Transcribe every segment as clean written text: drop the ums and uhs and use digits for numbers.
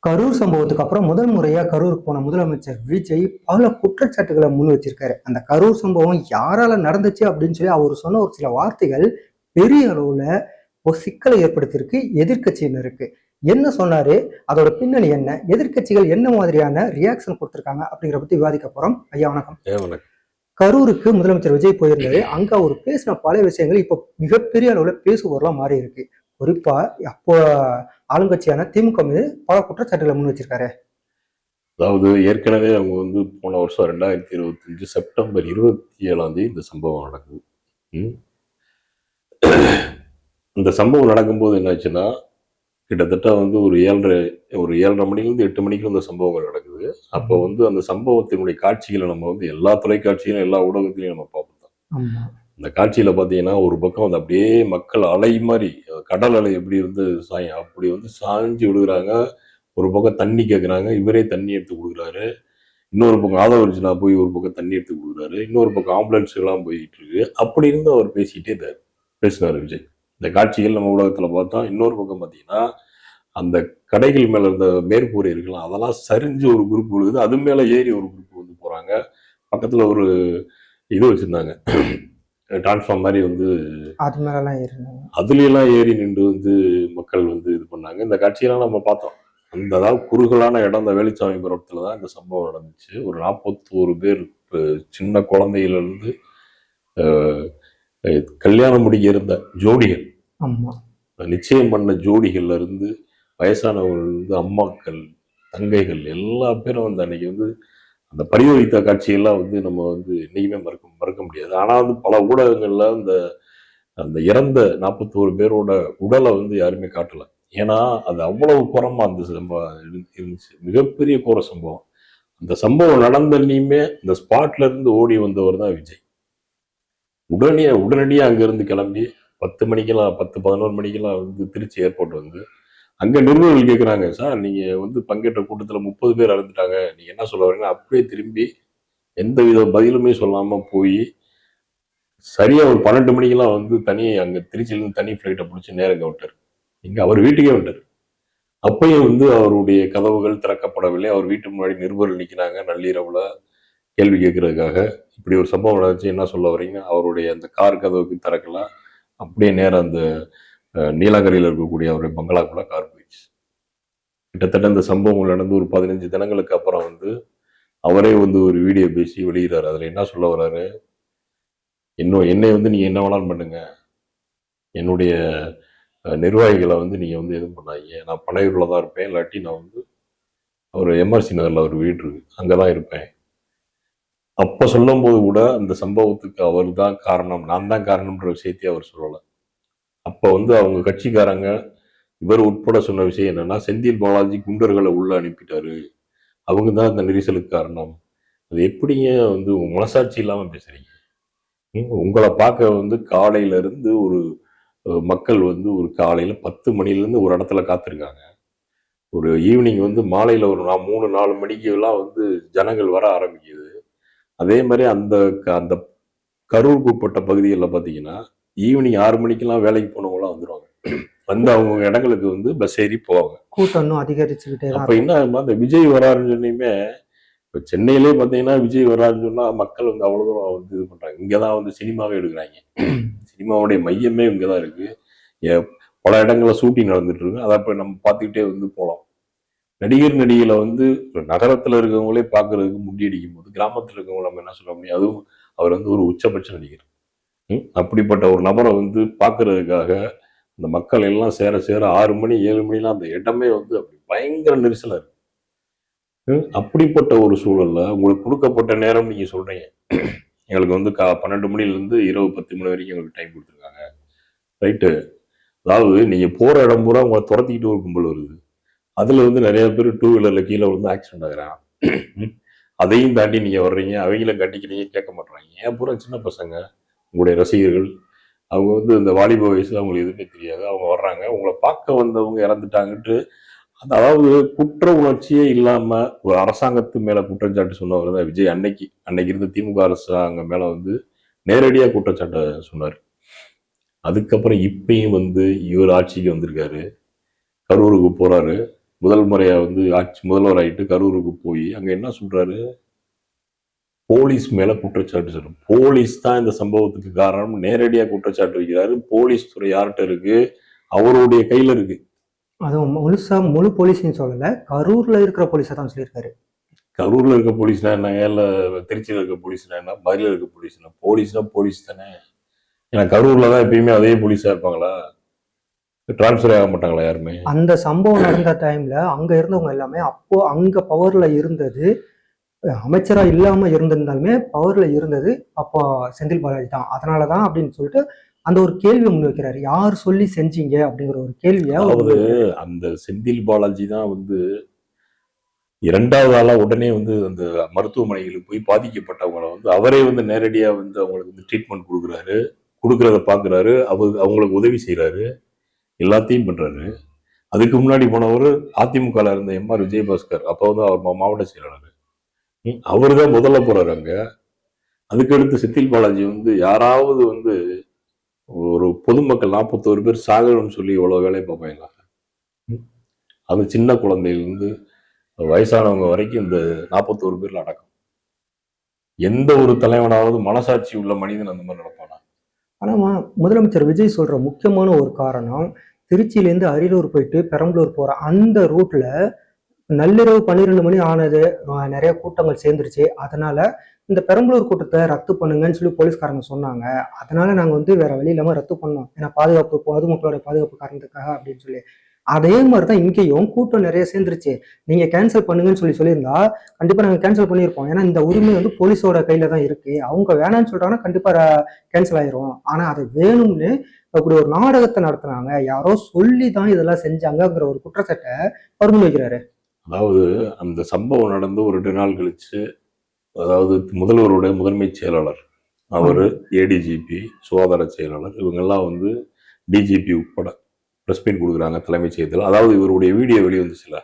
கரூர் சம்பவத்துக்கு அப்புறம் முதல் முறையா கரூருக்கு போன முதலமைச்சர் விஜய் பல குற்றச்சாட்டுகளை முன் வச்சிருக்காரு. அந்த கரூர் சம்பவம் யாரால நடந்துச்சு அப்படின்னு சொல்லி அவர் சொன்ன ஒரு சில வார்த்தைகள் பெரிய அளவுல ஒரு சிக்கலை ஏற்படுத்தியிருக்கு எதிர்க்கட்சியினருக்கு. என்ன சொன்னாரு, அதோட பின்னணி என்ன, எதிர்க்கட்சிகள் என்ன மாதிரியான ரியாக்ஷன் கொடுத்திருக்காங்க அப்படிங்கிற பத்தி விவாதிக்க போறோம். ஐயா வணக்கம். கரூருக்கு முதலமைச்சர் விஜய் போயிருந்தாரு. அங்க அவர் பேசின பல விஷயங்கள் இப்போ மிகப்பெரிய அளவுல பேசுபொருளா மாறி இருக்கு. குறிப்பா அப்போ ஆளுங்கட்சியான திமுக மீது பல குற்றச்சாட்டுகளை முன் வச்சிருக்காரு. அதாவது ஏற்கனவே அவங்க வந்து போன வருஷம் 2025 செப்டம்பர் 27 இந்த சம்பவம் நடக்குது. இந்த சம்பவம் நடக்கும்போது என்னாச்சுன்னா, கிட்டத்தட்ட வந்து ஒரு 7:30 மணிலேருந்து 8 மணிக்கு இந்த சம்பவங்கள் நடக்குது. அப்போ வந்து அந்த சம்பவத்தினுடைய காட்சிகளை நம்ம வந்து எல்லா தொலைக்காட்சியிலும் எல்லா ஊடகத்திலையும் நம்ம பார்ப்போம். அந்த காட்சியில பார்த்தீங்கன்னா, ஒரு பக்கம் வந்து அப்படியே மக்கள் அலை மாதிரி, கடல் அலை எப்படி வந்து அப்படி வந்து சாய்ஞ்சு விடுகிறாங்க. ஒரு பக்கம் தண்ணி கேட்குறாங்க, இவரே தண்ணி எடுத்து கொடுக்குறாரு. இன்னொரு பக்கம் ஆதவர்ஜுனா போய் ஒரு பக்கம் தண்ணி எடுத்து கொடுக்குறாரு. இன்னொரு பக்கம் ஆம்புலன்ஸ் எல்லாம் போயிட்டு இருக்கு. அப்படி இருந்து அவர் பேசிட்டே பேசினார் விஜய். இந்த காட்சிகள் நம்ம ஊடகத்துல பார்த்தோம். இன்னொரு பக்கம் பார்த்தீங்கன்னா, அந்த கடைகள் மேல இருந்த மேற்கூரை இருக்கலாம், அதெல்லாம் சரிஞ்சு ஒரு குரூப் விழுகுது. அது மேல ஏறி ஒரு குரூப் வந்து போறாங்க. பக்கத்துல ஒரு இது வச்சிருந்தாங்க, டிரான்ஸ்ஃபார்ம் மாதிரி வந்து அதுல ஏறி நின்று வந்து மக்கள் வந்து இது பண்ணாங்க. இந்த காட்சியெல்லாம் நம்ம பார்த்தோம். அந்த அதாவது குறுகலான இடம், இந்த வேலுச்சாமி புரத்துல தான் இந்த சம்பவம் நடந்துச்சு. ஒரு 41 பேர், சின்ன குழந்தையில இருந்து கல்யாணம் முடிக்க இருந்த ஜோடிகள், நிச்சயம் பண்ண ஜோடிகள்ல இருந்து வயசானவர்கள் இருந்து அம்மாக்கள், தங்கைகள், எல்லா பேரும் வந்து அன்னைக்கு வந்து அந்த பரிதவித்த காட்சியெல்லாம் வந்து நம்ம வந்து என்னைக்குமே மறக்க முடியாது. ஆனா வந்து பல ஊடகங்கள்ல அந்த இறந்த 41 பேரோட உடலை வந்து யாருமே காட்டல. ஏன்னா அது அவ்வளவு குறமா அந்த சம்பவம் இருந்துச்சு. மிகப்பெரிய கோர சம்பவம். அந்த சம்பவம் நடந்தன்னையுமே இந்த ஸ்பாட்ல இருந்து ஓடி வந்தவர் தான் விஜய். உடனடியாக அங்கிருந்து கிளம்பி 10 மணிக்கெல்லாம் 10-11 மணிக்கெல்லாம் வந்து திருச்சி ஏர்போர்ட் வந்து அங்க நிருபர்கள் கேட்குறாங்க, சார் நீங்க வந்து பங்கேற்ற கூட்டத்துல 30 பேர் இறந்துட்டாங்க, நீங்க என்ன சொல்ல வரீங்க? அப்படியே திரும்பி எந்த வித பதிலுமே சொல்லாம போய் சரியா ஒரு 12 மணிக்கெல்லாம் வந்து அங்க திருச்சியிலிருந்து தனி ஃபிளைட்டை பிடிச்சி நேரம் விட்டார். இங்க அவர் வீட்டுக்கே விட்டார். அப்பயும் வந்து அவருடைய கதவுகள் திறக்கப்படவில்லை. அவர் வீட்டு முன்னாடி நிருபர்கள் நிற்கிறாங்க நள்ளிரவுல கேள்வி கேட்கறதுக்காக. இப்படி ஒரு சம்பவம் நடந்துச்சு, என்ன சொல்ல வரீங்க? அவருடைய அந்த கார் கதவுக்கு திறக்கலாம். அப்படியே நேரம் அந்த நீலாங்கரையில் இருக்கக்கூடிய அவருடைய பங்களாக்குள்ள கார் போயிடுச்சு. கிட்டத்தட்ட இந்த சம்பவங்கள் நடந்து ஒரு 15 தினங்களுக்கு அப்புறம் வந்து அவரே வந்து ஒரு வீடியோ பேசி வெளியிறாரு. அதுல என்ன சொல்ல வர்றாரு, என்னை வந்து நீங்க என்ன வேணாலும் பண்ணுங்க, என்னுடைய நிர்வாகிகளை வந்து நீங்க வந்து எதுவும் பண்ணாதீங்க, நான் பனையூர்ல தான் இருப்பேன், இல்லாட்டி நான் வந்து ஒரு எம்ஆர்சி நகர்ல ஒரு வீடு இருக்கு, அங்கதான் இருப்பேன். அப்ப சொல்லும் போது கூட அந்த சம்பவத்துக்கு அவர் தான் காரணம், நான் தான் காரணம்ன்ற விஷயத்தையே அவர் சொல்லலை. அப்ப வந்து அவங்க கட்சிக்காரங்க இவர் உட்பட சொன்ன விஷயம் என்னன்னா, செந்தில் பாலாஜி குண்டர்களை உள்ள அனுப்பிட்டாரு, அவங்க தான் அந்த நெரிசலுக்கு காரணம். அது எப்படிங்க வந்து மனசாட்சி இல்லாம பேசுறீங்க? உங்களை பார்க்க வந்து காலையில இருந்து ஒரு மக்கள் வந்து ஒரு காலையில 10 மணிலேருந்து ஒரு இடத்துல காத்திருக்காங்க. ஒரு ஈவினிங் வந்து மாலையில ஒரு 3-4 மணிக்கு எல்லாம் வந்து ஜனங்கள் வர ஆரம்பிக்குது. அதே மாதிரி அந்த அந்த கரூருக்கு உட்பட்ட பகுதிகளில் பார்த்தீங்கன்னா ஈவினிங் 6 மணிக்கெல்லாம் வேலைக்கு போனவங்களாம் வந்துடுவாங்க. வந்து அவங்க இடங்களுக்கு வந்து பஸ் ஏறி போவாங்க. கூட்டம் அதிகரிச்சுக்கிட்டே. அப்ப என்ன அந்த விஜய் வராருன்னு சொன்னீங்க. இப்ப சென்னையிலே பார்த்தீங்கன்னா விஜய் வராருன்னு சொன்னா மக்கள் வந்து அவ்வளவு தூரம் வந்து இது பண்றாங்க. இங்கதான் வந்து சினிமாவே எடுக்கிறாங்க. சினிமாவுடைய மையமே இங்கதான் இருக்கு. பல இடங்கள்ல ஷூட்டிங் நடந்துட்டு இருக்கு. அதை போய் நம்ம பார்த்துக்கிட்டே வந்து போகலாம். நடிகளை வந்து நகரத்துல இருக்கவங்களே பார்க்கறதுக்கு முண்டியடிக்கும் போது கிராமத்துல இருக்கவங்க நம்ம என்ன சொல்ல முடியும்? அதுவும் அவர் வந்து ஒரு உச்சபட்ச நடிகர். அப்படிப்பட்ட ஒரு நபரை வந்து பார்க்கறதுக்காக இந்த மக்கள் எல்லாம் சேர 6 மணி 7 மணிலாம் அந்த இடமே வந்து அப்படி பயங்கர நெரிசலா இருக்கு. அப்படிப்பட்ட ஒரு சூழல்ல உங்களுக்கு கொடுக்கப்பட்ட நேரம் நீங்க சொல்றீங்க, எங்களுக்கு வந்து 12 மணிலேருந்து இரவு 10 மணி வரைக்கும் எங்களுக்கு டைம் கொடுத்துருக்காங்க, ரைட்டு. அதாவது நீங்க போற இடம் பூரா உங்களை துரத்திக்கிட்டு ஒரு கும்பல் வருது. அதுல வந்து நிறைய பேர் 2 வீலர்ல கீழே வந்து ஆக்சிடென்ட் ஆகுறான். அதையும் தாண்டி நீங்க வர்றீங்க, அவங்களும் கண்டிக்கிறீங்க, கேட்க மாட்டாங்க. ஏன் பூரா சின்ன பசங்க, உங்களுடைய ரசிகர்கள், அவங்க வந்து இந்த வாலிப வயசுல அவங்களுக்கு எதுவுமே தெரியாது. அவங்க வர்றாங்க, உங்களை பார்க்க வந்தவங்க இறந்துட்டாங்கன்ட்டு, அதாவது குற்ற உணர்ச்சியே இல்லாம ஒரு அரசாங்கத்து மேல குற்றச்சாட்டு சொன்னவர் தான் விஜய். அன்னைக்கு இருந்த திமுக அரசாங்கம் மேல வந்து நேரடியா குற்றச்சாட்டை சொன்னார். அதுக்கப்புறம் இப்பயும் வந்து இவர் ஆட்சிக்கு வந்திருக்காரு, கரூருக்கு போறாரு. முதல் முறையா வந்து முதல்வர் ஆயிட்டு கரூருக்கு போய் அங்க என்ன சொல்றாரு, போலீஸ் மேல குற்றச்சாட்டு சொல்லும். போலீஸ் தான் இந்த சம்பவத்துக்கு காரணம் நேரடியா குற்றச்சாட்டு வைக்கிறாரு. போலீஸ் துறை யார்கிட்ட இருக்கு, அவருடைய கையில இருக்கு. அதுவும் முழு போலீஸ்னு சொல்லல, கரூர்ல இருக்கிற போலீஸை தான் சொல்லியிருக்காரு. கரூர்ல இருக்க போலீஸ்னா என்ன, இல்ல திருச்சியில இருக்க போலீஸ்னா என்ன, மதுரையில இருக்க போலீஸ்னா போலீஸ் தானே. ஏன்னா கரூர்ல தான் எப்பயுமே அதே போலீஸா இருப்பாங்களா, டிரான்ஸ்பர் ஆக மாட்டாங்களா யாருமே? அந்த சம்பவம் நடந்த டைம்ல அங்க இருந்தவங்க எல்லாமே அப்போ அங்க பவர்ல இருந்தது, அமைச்சரா இல்லாம இருந்திருந்தாலுமே பவர்ல இருந்தது அப்போ செந்தில் பாலாஜி தான். அதனாலதான் அப்படின்னு சொல்லிட்டு அந்த ஒரு கேள்வி முன் வைக்கிறாரு. யார் சொல்லி செஞ்சீங்க அப்படிங்கிற ஒரு கேள்வியா. அதாவது அந்த செந்தில் பாலாஜி தான் வந்து இரண்டாவது ஆளா உடனே வந்து அந்த மருத்துவமனைகளுக்கு போய் பாதிக்கப்பட்டவங்களை வந்து அவரே வந்து நேரடியா வந்து அவங்களுக்கு வந்து ட்ரீட்மெண்ட் கொடுக்குறாரு, கொடுக்கறத பாக்குறாரு, அவங்களுக்கு உதவி செய்யறாரு, எல்லாத்தையும் பண்றாரு. அதுக்கு முன்னாடி போனவர் அதிமுக இருந்த எம்.ஆர். விஜயபாஸ்கர், அப்போ வந்து அவர் மாவட்ட செயலாளர், அவரு தான் முதல்ல போறாரு அங்க. அதுக்கடுத்து செந்தில் பாலாஜி வந்து யாராவது வந்து ஒரு பொதுமக்கள் 41 பேர் சாகணும்னு சொல்லி இவ்வளவு வேலையை பார்ப்பாங்களா? அது சின்ன குழந்தையிலிருந்து வயசானவங்க வரைக்கும் இந்த 41 பேர்ல அடக்கம். எந்த ஒரு தலைவனாவது மனசாட்சி உள்ள மனிதன் அந்த மாதிரி நடப்பானா? ஆனா முதலமைச்சர் விஜய் சொல்ற முக்கியமான ஒரு காரணம், திருச்சியிலேருந்து அரியலூர் போயிட்டு பெரம்பலூர் போற அந்த ரூட்ல நள்ளிரவு 12 மணி ஆனது, நிறைய கூட்டங்கள் சேர்ந்துருச்சு. அதனால இந்த பெரம்பலூர் கூட்டத்தை ரத்து பண்ணுங்கன்னு சொல்லி போலீஸ்காரங்க சொன்னாங்க. அதனால நாங்க வந்து வேற வழி இல்லாம ரத்து பண்ணோம், ஏன்னா பாதுகாப்பு, பொதுமக்களோட பாதுகாப்பு காரணத்துக்காக அப்படின்னு சொல்லி. அதே மாதிரிதான் இங்கேயும் கூட்டம் நிறைய சேர்ந்துருச்சு. நீங்க கேன்சல் பண்ணுங்கன்னு சொல்லியிருந்தா கண்டிப்பா நாங்க கேன்சல் பண்ணியிருப்போம். ஏன்னா இந்த உரிமை வந்து போலீஸோட கையில தான் இருக்கு. அவங்க வேணாம்னு சொல்றாங்கன்னா கண்டிப்பா கேன்சல் ஆயிரும். ஆனா அது வேணும்னு அப்படி ஒரு நாடகத்தை நடத்துனாங்க, யாரோ சொல்லி தான் இதெல்லாம் செஞ்சாங்கிற ஒரு குற்றச்சாட்டை அவர் முன் வைக்கிறாரு. அதாவது அந்த சம்பவம் நடந்து ஒரு 2 நாள் கழிச்சு, அதாவது முதல்வருடைய முதன்மை செயலாளர், அவரு ஏடிஜிபி, சுகாதார செயலாளர், இவங்கெல்லாம் வந்து டிஜிபி உட்பட பிரஸ் மீட் கொடுக்குறாங்க தலைமைச் செயலகத்தில். அதாவது இவருடைய வீடியோ வெளியே வந்துச்சுல,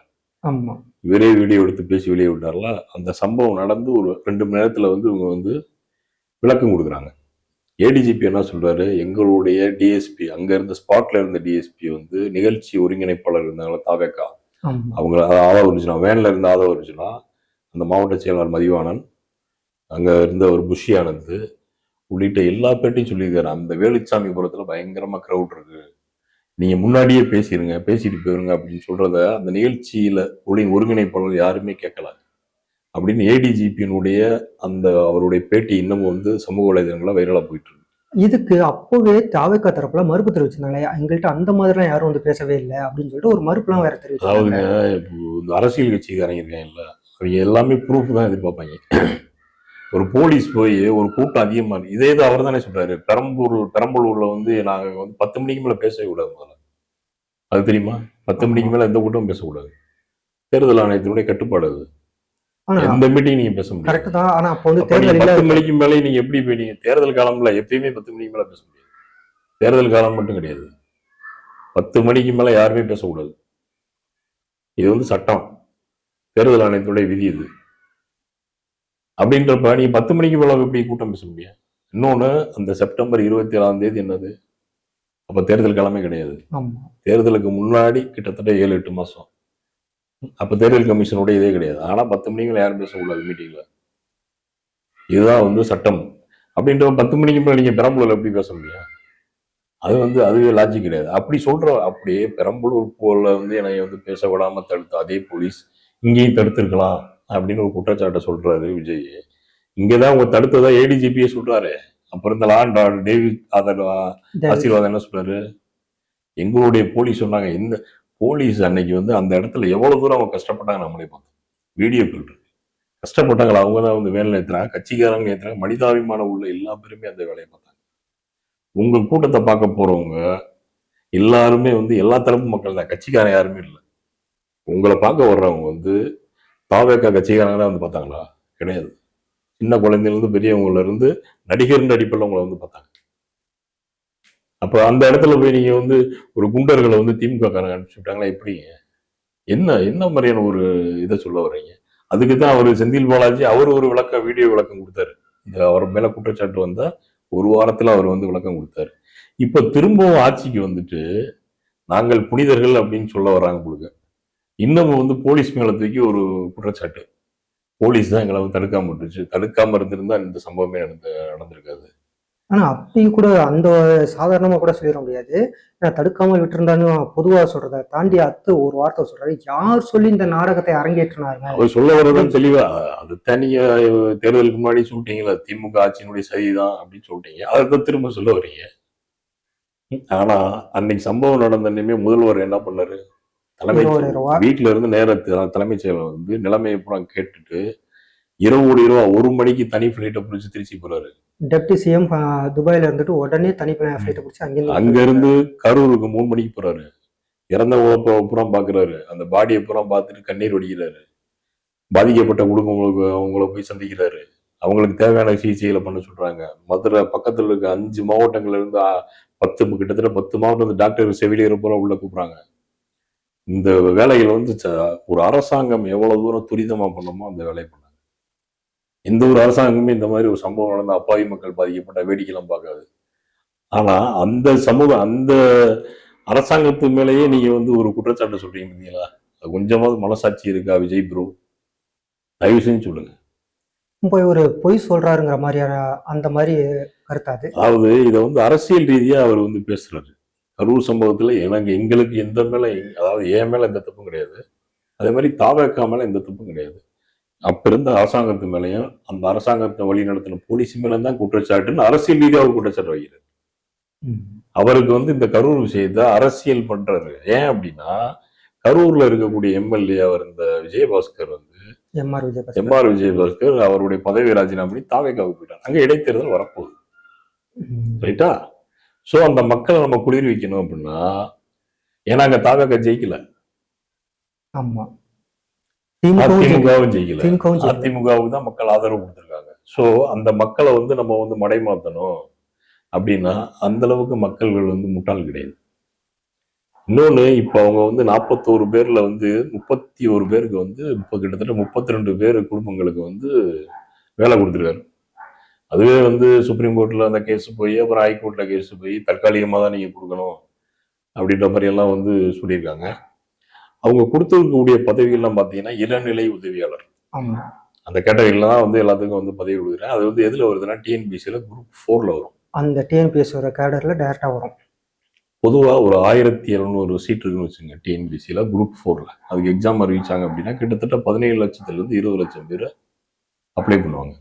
ஆமா, இவரே வீடியோ எடுத்து பேசி வெளியே விட்டார்ல, அந்த சம்பவம் நடந்து ஒரு 2 மணி நேரத்துல வந்து இவங்க வந்து விளக்கம் கொடுக்குறாங்க. ஏடிஜிபி என்ன சொல்றாரு, எங்களுடைய டிஎஸ்பி, அங்க இருந்த ஸ்பாட்ல இருந்த டிஎஸ்பி வந்து நிகழ்ச்சி ஒருங்கிணைப்பாளர் இருந்தாங்களா தாவேக்கா, அவங்க ஆதரவு வேன்ல இருந்த ஆதரவு இருந்துச்சுன்னா அந்த மாவட்ட செயலாளர் மதிவாணன், அங்க இருந்த ஒரு புஷி ஆனந்த் உள்ளிட்ட எல்லா பேர்ட்டையும் சொல்லியிருக்காரு, அந்த வேலுச்சாமிபுரத்துல பயங்கரமா கிரௌட் இருக்கு, நீங்க முன்னாடியே பேசிட்டு போயிருங்க அப்படின்னு சொல்றத அந்த நிகழ்ச்சியில ஒருங்கிணைப்பாளர் யாருமே கேட்கல அப்படின்னு ஏடிஜிபியினுடைய அந்த அவருடைய பேட்டி இன்னமும் வந்து சமூக வலைதளங்கள வைரலா போயிட்டு இருக்கு. இதுக்கு அப்பவே தாவேக்கா தரப்புல மறுப்பு தெரிவிச்சிருந்தாங்க, எங்கள்கிட்ட அந்த மாதிரிலாம் யாரும் வந்து பேசவே இல்லை அப்படின்னு சொல்லிட்டு ஒரு மறுப்புலாம் வேற தெரிவிச்சாங்க. அதாவதுங்க, இப்போ இந்த அரசியல் கட்சிக்காரங்க இருக்காங்கல்ல, அவங்க எல்லாமே ப்ரூஃப் தான் எதிர்பார்ப்பாங்க. ஒரு போலீஸ் போய் ஒரு கூட்டம் அதிகமா இருக்கு, இதே இது அவர் தானே சொல்றாரு, பெரம்பலூர்ல வந்து நாங்க வந்து 10 மணிக்கு மேல பேசவே கூடாது முதல்ல, அது தெரியுமா? 10 மணிக்கு மேல எந்த கூட்டமும் பேசக்கூடாது, தேர்தல் ஆணையத்தினுடைய கட்டுப்பாடு அது. எந்த மீட்டிங் நீங்க பேச முடியாது. கரெக்ட் தான். ஆனா அப்போ வந்து 10 மணிக்கு மேலே நீங்க எப்படி போய் தேர்தல் காலம்ல எப்பயுமே 10 மணிக்கு மேல பேச முடியாது, தேர்தல் காலம் மட்டும் கிடையாது, 10 மணிக்கு மேல யாருமே பேசக்கூடாது. இது வந்து சட்டம், தேர்தல் ஆணையத்துடைய விதி இது. அப்படின்றப்ப நீங்க 10 மணிக்கு மேல எப்படி கூட்டம் பேச முடியும்? இன்னொன்னு, அந்த செப்டம்பர் 27ஆம் தேதி என்னது, அப்ப தேர்தல் காலமே கிடையாது, தேர்தலுக்கு முன்னாடி கிட்டத்தட்ட 7-8 மாசம், அப்ப தேர்தல் கமிஷனுடைய இதே கிடையாது. ஆனா 10 மணிக்கு மேல யாரும் பேசக்கூடாது மீட்டிங்ல, இதுதான் வந்து சட்டம். அப்படின்ற 10 மணிக்கு மேல நீங்க பெரம்பலூர்ல எப்படி பேச முடியும்? அது வந்து அதுவே லாஜிக் கிடையாது. அப்படி அப்படியே பெரம்பலூர் போல வந்து என்னை வந்து பேச விடாம தடுத்த அதே போலீஸ் இங்கேயும் தடுத்திருக்கலாம் அப்படின்னு ஒரு குற்றச்சாட்டை சொல்றாரு விஜய். இங்கதான் அவங்க தடுத்ததா ஏடிஜிபியே சொல்றாரு. அப்புறம் இந்த டேவிட் ஆசீர்வாதம் என்ன சொல்றாரு, எங்களுடைய போலீஸ் சொன்னாங்க, இந்த போலீஸ் அன்னைக்கு வந்து அந்த இடத்துல எவ்வளவு தூரம் அவங்க கஷ்டப்பட்டாங்க நம்மளே பார்த்தோம், வீடியோக்கள் இருக்கு, கஷ்டப்பட்டாங்களா, அவங்க தான் வந்து வேலை ஏற்றுறாங்க, கட்சிக்காரங்க ஏற்றுறாங்க, மனிதாபிமானம் உள்ள எல்லா பேருமே அந்த வேலையை பார்த்தாங்க. உங்க கூட்டத்தை பார்க்க போறவங்க எல்லாருமே வந்து எல்லா தரப்பு மக்கள் தான், கட்சிக்காரன் யாருமே இல்லை. உங்களை பார்க்க வர்றவங்க வந்து தாவேக்கா கட்சிக்காரங்க தான் வந்து பார்த்தாங்களா? கிடையாது. சின்ன குழந்தையில இருந்து பெரியவங்கள இருந்து நடிகர்ன்ற அடிப்படையில் உங்களை வந்து பார்த்தாங்க. அப்ப அந்த இடத்துல போய் நீங்க வந்து ஒரு குண்டர்களை வந்து திமுக காரங்க அனுப்பிச்சு விட்டாங்களா? எப்படி, என்ன மாதிரியான ஒரு இதை சொல்ல வர்றீங்க? அதுக்கு தான் அவர் செந்தில் பாலாஜி அவர் ஒரு வீடியோ விளக்கம் கொடுத்தாரு. இந்த அவர் மேல குற்றச்சாட்டு வந்தா ஒரு வாரத்துல அவர் வந்து விளக்கம் கொடுத்தாரு. இப்ப திரும்பவும் ஆட்சிக்கு வந்துட்டு நாங்கள் புனிதர்கள் அப்படின்னு சொல்ல வர்றாங்க உங்களுக்கு. இன்னமும் வந்து போலீஸ் மேல தூக்கி ஒரு குற்றச்சாட்டு. போலீஸ் தான் எங்களை வந்து தடுக்காம விட்டுருச்சு. தடுக்காம இருந்திருந்தா இந்த சம்பவமே நடந்திருக்காது. ஆனா அப்பயும் கூட அந்த சாதாரணமா கூட சொல்லிட முடியாது. ஏன்னா தடுக்காமல் விட்டிருந்தான்னு பொதுவா சொல்றத தாண்டி அத்து ஒரு வார்த்தை சொல்றாரு. யார் சொல்லி இந்த நாடகத்தை அரங்கேற்றினாங்க? அவர் சொல்ல வர்றதும் தெளிவா, அதுதான் நீங்க தேர்தலுக்கு முன்னாடி சொல்லிட்டீங்களா, திமுக ஆட்சியினுடைய சதிதான் அப்படின்னு சொல்லிட்டீங்க. அதைத்தான் திரும்ப சொல்ல வர்றீங்க. ஆனா அன்னைக்கு சம்பவம் நடந்த அன்னையுமே முதல்வர் என்ன பண்ணாரு? ரூ. 20,000 வீட்டுல இருந்து நேர தலைமைச் செயலர் வந்து நிலைமையை பூரா கேட்டுட்டு ₹20,00,00,000 1 மணிக்கு தனி பிளைட்டை பிடிச்சி திருச்சி போறாரு. டெப்டி சிஎம் துபாயில இருந்துட்டு உடனே தனி ஃபிளைட்டை பிடிச்சி அங்க அங்கிருந்து இருந்து கரூருக்கு 3 மணிக்கு போறாரு. இறந்தவங்க பூரா பாக்குறாரு. அந்த பாடியை பூரா பார்த்துட்டு கண்ணீர் வடிக்கிறாரு. பாதிக்கப்பட்ட குடும்பங்களுக்கு அவங்கள போய் சந்திக்கிறாரு. அவங்களுக்கு தேவையான சிகிச்சைகளை பண்ண சொல்றாங்க. மதுரை பக்கத்துல இருக்க 5 மாவட்டங்கள்ல இருந்து 10 கிட்டத்தட்ட 10 மாவட்டம் டாக்டர் செவிலியரை பூரா உள்ள கூப்பிடுறாங்க. இந்த வேலைகள் வந்து ஒரு அரசாங்கம் எவ்வளவு தூரம் துரிதமா பண்ணணுமோ அந்த வேலையை பண்ணாங்க. எந்த ஒரு அரசாங்கமே இந்த மாதிரி ஒரு சம்பவம் நடந்த அப்பாவி மக்கள் பாதிக்கப்பட்ட வேடிக்கைலாம் பார்க்காது. ஆனா அந்த சமூகம் அந்த அரசாங்கத்து மேலேயே நீங்க வந்து ஒரு குற்றச்சாட்டு சொல்றீங்க பார்த்தீங்களா? கொஞ்சமாவது மனசாட்சி இருக்கா விஜய் ப்ரோ? தயவு செஞ்சு சொல்லுங்க. போய் ஒரு பொய் சொல்றாருங்கிற மாதிரியான அந்த மாதிரி கருத்தாது. அதாவது இதை வந்து அரசியல் ரீதியா அவர் வந்து பேசுறாரு. கரூர் சம்பவத்துல எங்களுக்கு எந்த மேல அதாவது என் மேல எந்த தப்பும் கிடையாது. அதே மாதிரி தாவேக்கா மேல எந்த தப்பும் கிடையாது. அப்ப இருந்த அரசாங்கத்து மேலையும் அந்த அரசாங்கத்தை வழி நடத்தின போலீஸ் மேல தான் குற்றச்சாட்டுன்னு அரசியல் ரீதியா அவர் குற்றச்சாட்டு வைக்கிறார். அவருக்கு வந்து இந்த கரூர் விஷயத்த அரசியல் பண்றாரு. ஏன் அப்படின்னா கரூர்ல இருக்கக்கூடிய எம்எல்ஏ அவர் இந்த விஜயபாஸ்கர் வந்து எம்ஆர் விஜயபாஸ்கர் அவருடைய பதவி ராஜினாமா பண்ணி தாவேக்காவுக்கு போயிட்டார். அங்க இடைத்தேர்தல் வரப்போகுது. ரைட்டா? சோ அந்த மக்களை நம்ம குளிர்விக்கணும் அப்படின்னா, ஏன்னா அங்க தாவேக்கா ஜெயிக்கல, அதிமுகவும் ஜெயிக்கல, அதிமுகவுக்கு தான் மக்கள் ஆதரவு கொடுத்திருக்காங்க. சோ அந்த மக்களை வந்து நம்ம வந்து மடைமாத்தணும் அப்படின்னா அந்த அளவுக்கு மக்கள்கள் வந்து முட்டாள் கிடையாது. இன்னொன்னு இப்ப அவங்க வந்து 41 பேர்ல வந்து 31 பேருக்கு வந்து கிட்டத்தட்ட 32 பேர் குடும்பங்களுக்கு வந்து வேலை கொடுத்துருக்காரு. அதுவே வந்து சுப்ரீம் கோர்ட்ல அந்த கேஸ் போய் அப்புறம் ஹைகோர்ட்ல கேஸ் போய் தற்காலிகமா தான் நீங்க கொடுக்கணும் அப்படின்ற மாதிரி எல்லாம் வந்து சொல்லியிருக்காங்க. அவங்க கொடுத்துருக்கக்கூடிய பதவிகள்லாம் பாத்தீங்கன்னா இளநிலை உதவியாளர். அந்த கேட்டகரியில தான் வந்து எல்லாத்துக்கும் வந்து பதவி கொடுக்குறேன். அது வந்து எதுல வருதுன்னா டிஎன்பிசியில குரூப் 4ல வரும். அந்த டிஎன்பிஎஸ் கேடர்ல டைரக்டா வரும். பொதுவா ஒரு 1700 சீட் இருக்குன்னு வச்சுங்க டிஎன்பிசியில குரூப் 4ல. அதுக்கு எக்ஸாம் அறிவிச்சாங்க அப்படின்னா கிட்டத்தட்ட 17 லட்சத்துல இருந்து 20 லட்சம் பேர் அப்ளை பண்ணுவாங்க.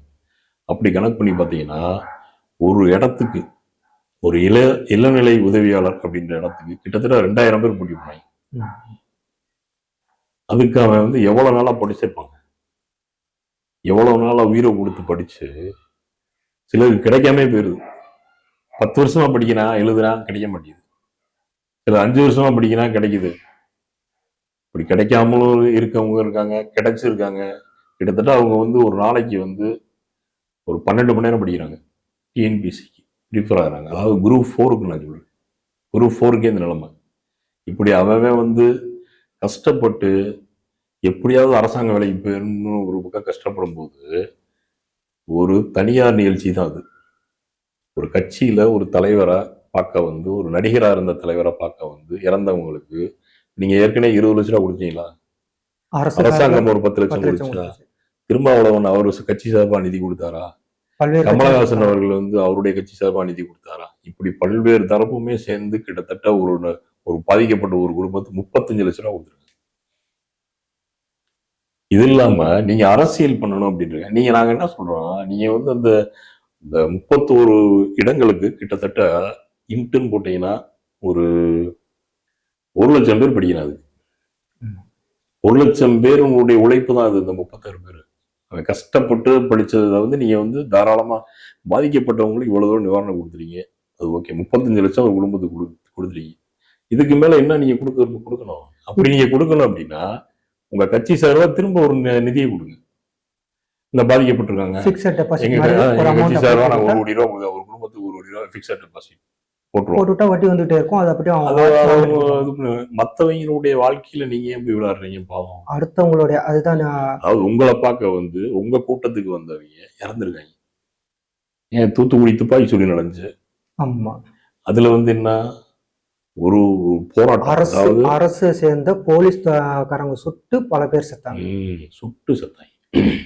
அப்படி கணக்கு பண்ணி பார்த்தீங்கன்னா ஒரு இடத்துக்கு ஒரு இளநிலை உதவியாளர் அப்படின்ற இடத்துக்கு கிட்டத்தட்ட 2000 பேர் போட்டி போனாங்க. அதுக்கு அவன் வந்து எவ்வளவு நாளா படிச்சிருப்பாங்க, எவ்வளவு நாளா உயிரை கொடுத்து படிச்சு சிலருக்கு கிடைக்காம போயிருது. 10 வருஷமா படிக்கிறான், எழுதுறான், கிடைக்க மாட்டேங்குது. சில 5 வருஷமா படிக்கிறான், கிடைக்குது. இப்படி கிடைக்காமலும் இருக்கவங்க இருக்காங்க, கிடைச்சிருக்காங்க. கிட்டத்தட்ட அவங்க வந்து ஒரு நாளைக்கு வந்து ஒரு 12 மணி நேரம் படிக்கிறாங்க. டிஎன்பிசிக்கு ப்ரிப்பேர் ஆகிறாங்க. அதாவது குரூப் 4க்கு நான் சொல்றேன். குரூப் 4க்கே இந்த நிலைமை. இப்படி அவன் வந்து கஷ்டப்பட்டு எப்படியாவது அரசாங்க வேலைக்கு போயிடணும் ஒரு பக்கம் கஷ்டப்படும் போது ஒரு தனியார் நிகழ்ச்சி தான் அது. ஒரு கட்சியில ஒரு தலைவரா பார்க்க வந்து ஒரு நடிகரா இருந்த தலைவரை பார்க்க வந்து இறந்தவங்களுக்கு நீங்க ஏற்கனவே 20 லட்சம் ரூபா கொடுத்தீங்களா? அரசாங்கம் ஒரு 10 லட்சம் கொடுத்தா? திருமாவளவன் அவர் கட்சி சார்பா நிதி கொடுத்தாரா? கமலஹாசன் அவர்கள் வந்து அவருடைய கட்சி சார்பா நிதி கொடுத்தாரா? இப்படி பல்வேறு தரப்புமே சேர்ந்து கிட்டத்தட்ட ஒரு பாதிக்கப்பட்ட ஒரு குடும்பத்துக்கு 35 லட்சம் ரூபா கொடுத்துருக்காங்க. இது இல்லாம நீங்க அரசியல் பண்ணணும் அப்படின்ற நீங்க நாங்க என்ன சொல்றோம், நீங்க வந்து அந்த 31 இடங்களுக்கு கிட்டத்தட்ட இன்ட்டுன்னு போட்டீங்கன்னா ஒரு 1 லட்சம் பேர் படிக்கிறாங்க. அது 1 லட்சம் பேருடைய உழைப்பு தான் அது. இந்த 36 பேர் அவன் கஷ்டப்பட்டு படிச்சதை வந்து நீங்க வந்து தாராளமா பாதிக்கப்பட்டவங்களுக்கு இவ்வளவு தூரம் நிவாரணம் கொடுத்துறீங்க. அது ஓகே. 35 லட்சம் ஒரு குடும்பத்துக்கு கொடுத்துறீங்க. இதுக்கு மேல என்ன நீங்க கொடுக்கணும்? அப்படி நீங்க கொடுக்கணும் அப்படின்னா உங்க கட்சி சார்பா திரும்ப ஒரு நிதியை கொடுங்க. இந்த பாதிக்கப்பட்டிருக்காங்க எங்க கட்சி சார்பா நாங்க 1 கோடி ரூபாய் கொடுங்க, ஒரு குடும்பத்துக்கு 1 கோடி ரூபாய் பிக்ஸட் டெபாசிட் போட்டுட்டா வட்டி வந்துட்டே இருக்கும். அதை பற்றி மத்தவங்களுடைய வாழ்க்கையில நீங்க ஏன் போய் விளையாடுறீங்க? பாவம் அடுத்தவங்களுடைய அதுதான். அதாவது உங்களை பார்க்க வந்து உங்க கூட்டத்துக்கு வந்தவங்க இறந்துருக்காங்க. ஏன் தூத்துக்குடி துப்பாக்கி சூடு நடந்துச்சு. ஆமா. அதுல வந்து என்ன ஒரு போராட்டம், அதாவது அரசு சேர்ந்த போலீஸ் காரங்க சுட்டு பல பேர் செத்தாங்க. சுட்டு செத்தாங்க.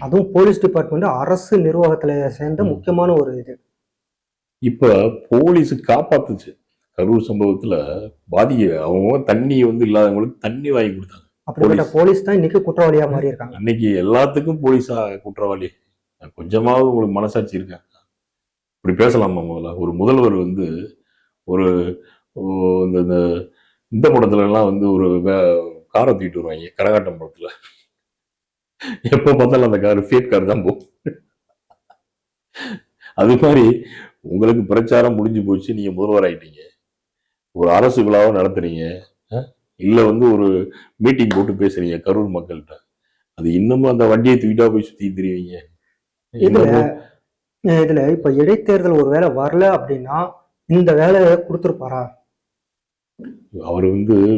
அதுவும் போலீஸ் டிபார்ட்மெண்ட் அரசு நிர்வாகத்துல சேர்ந்த முக்கியமான ஒரு இது. இப்ப போலீஸ் காப்பாத்துச்சு. கரூர் சம்பவத்துல அவங்க தண்ணி இல்லாதவங்களுக்கு தண்ணி வாங்கி கொடுத்தாங்க. அப்படிப்பட்ட போலீஸ் தான் இன்னைக்கு குற்றவாளியா மாறி இருக்காங்க. அன்னைக்கு எல்லாத்துக்கும் போலீஸா குற்றவாளி? கொஞ்சமாவது உங்களுக்கு மனசாட்சி இருக்கா? இப்படி பேசலாமா? முதல்ல ஒரு முதல்வர் ஒரு இந்த படத்துல எல்லாம் ஒரு காரை தூக்கிட்டு வருவாங்க, கரகாட்டம் படத்துல. எப்ப பார்த்தாலும் அந்த கார் ஃபேக் கார் தான் போகும். அது மாதிரி உங்களுக்கு பிரச்சாரம் முடிஞ்சு போச்சு, நீங்க முதல்வர் ஆயிட்டீங்க, ஒரு அரசு விழாவை நடத்துறீங்க, இல்ல ஒரு மீட்டிங் போட்டு பேசுறீங்க கரூர் மக்கள்கிட்ட, அது இன்னமும் அந்த வண்டியை தூக்கிட்டா போய் சுத்தி தெரியுவீங்க. இதுல இப்ப இடைத்தேர்தல் ஒரு வேலை வரல அப்படின்னா இந்த வேலையை கொடுத்துருப்பாரா? அவர்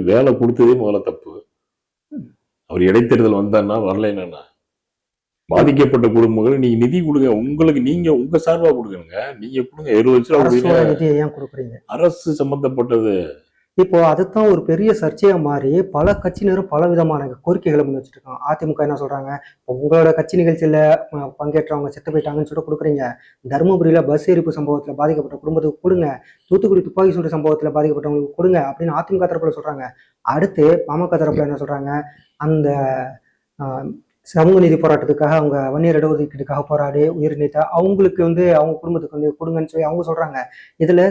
வேலை கொடுத்ததே முதல்ல தப்பு. அவர் இடைத்தேர்தல் வந்தான்னா வரல என்னன்னா, பாதிக்கப்பட்ட குடும்பங்கள் நீங்க நிதி கொடுங்க, நீங்க உங்க சார்பா கொடுங்க, நீங்க கொடுங்க, 20 லட்சம் நிதியை ஏன் கொடுக்குறீங்க? அரசு சம்பந்தப்பட்டது. இப்போ அதுதான் ஒரு பெரிய சர்ச்சையா மாறி பல கட்சியினரும் பல விதமான கோரிக்கைகளை முன் வச்சுட்டு இருக்காங்க. அதிமுக என்ன சொல்றாங்க, உங்களோட கட்சி நிகழ்ச்சியில பங்கேற்றவங்க செத்து போயிட்டாங்கன்னு சொல்லிட்டு கொடுக்குறீங்க, தருமபுரியில பஸ் எரிப்பு சம்பவத்துல பாதிக்கப்பட்ட குடும்பத்துக்கு கொடுங்க, தூத்துக்குடி துப்பாக்கி சூடு சம்பவத்துல பாதிக்கப்பட்டவங்களுக்கு கொடுங்க அப்படின்னு அதிமுக தரப்புல சொல்றாங்க. அடுத்து பாமக தரப்புல என்ன சொல்றாங்க, அந்த சமூக நீதி போராட்டத்துக்காக அவங்க வன்னியர் இடஒதுக்கீட்டுக்காக போராடி உயிர் நீத்த அவங்களுக்கு அவங்க குடும்பத்துக்கு கொடுங்கன்னு சொல்லி அவங்க சொல்றாங்க. இதுல